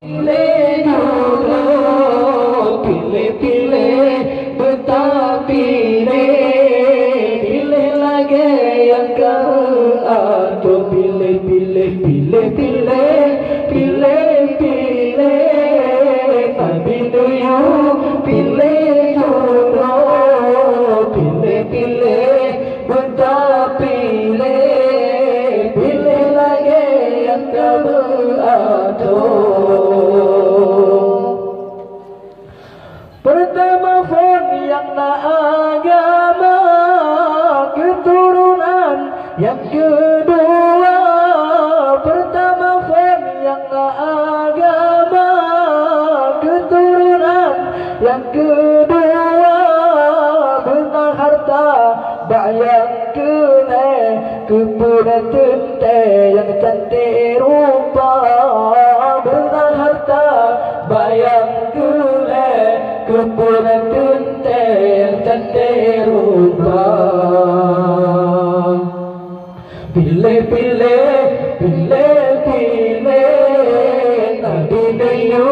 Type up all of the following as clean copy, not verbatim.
Pilih jodoh, pilih-pilih, betah pilih, pilih lagi yang kamu atur. Pilih-pilih, pilih-pilih, pilih-pilih, Nabi Nuyu. Pilih jodoh, pilih-pilih, betah pilih, pilih lagi yang kamu atur. Pertama pun yang nak agama, keturunan yang kedua. Pertama pun yang nak agama, keturunan yang kedua. Benar harta bayang kene, kemudian tente yang cantik rupa. Benar harta bayang kene, kemudian tente yang cantik rupa. Pilih-pilih, pilih-pilih, Nabi Nuyu.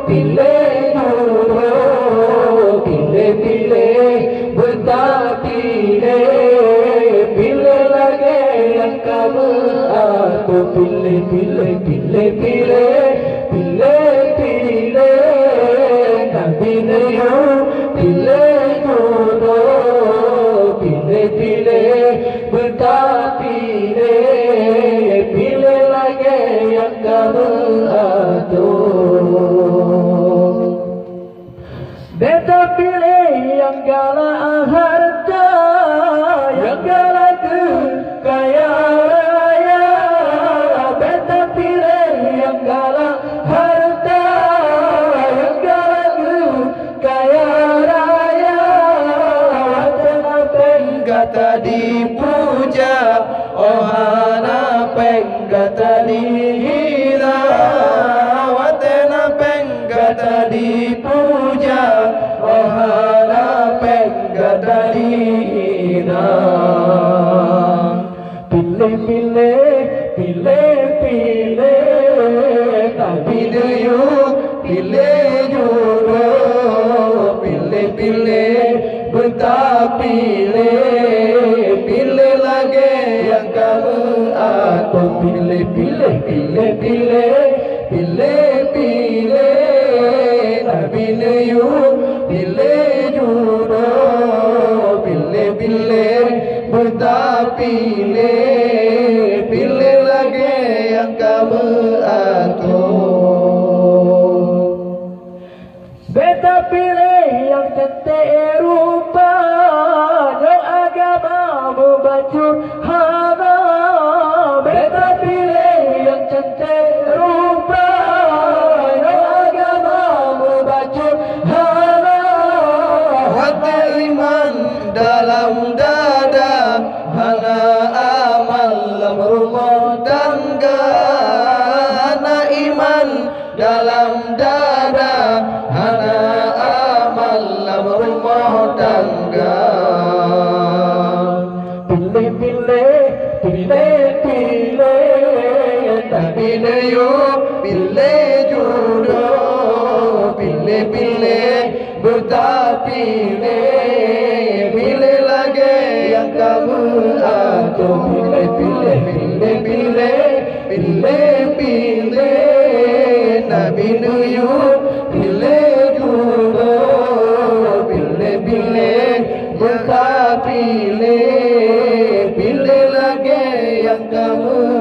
Pilih jodoh, pilih-pilih, betah pilih, pilih lagi yang kamu atur. Pilih-pilih, pilih-pilih, pilih-pilih, Nabi Nuyu. Pilih jodoh, pilih-pilih, betah pilih, pilih lagi yang kamu atur. Beta pilih yang galak harta, yang galak kaya raya. Beta pilih yang galak harta, yang galak kaya raya. Wacana penggata dipuja, ohana penggata dihina. Wacana penggata dipuja, ohana penggata dihina. Pilih-pilih, pilih-pilih, Nabi Nuyu. Pilih jodoh, pilih-pilih, betah pilih, pilih lagi yang kamu atur. Pilih-pilih, pilih-pilih, pilih-pilih, Nabi Nuyu. Pilih jodoh, pilih-pilih, betah pilih, pilih lagi yang kamu atur. Beta pilih yang cantik rupa, jauh agama membacur haba. Beta pilih yang cantik rupa, jauh agama membacur haba. Hati iman dalam dada, hana amal dalam rumah tangga. Hana iman dalam dada, hana amal dalam rumah tangga. Pilih-pilih, pilih-pilih, Nabi Nuyu. Pilih jodoh, pilih-pilih, betah pilih, pilih lagi yang kamu atur. Pilih-pilih, pilih-pilih, pilih-pilih, Nabi Nuyu. Pilih jodoh, pilih-pilih, betah pilih, pilih lagi yang kamu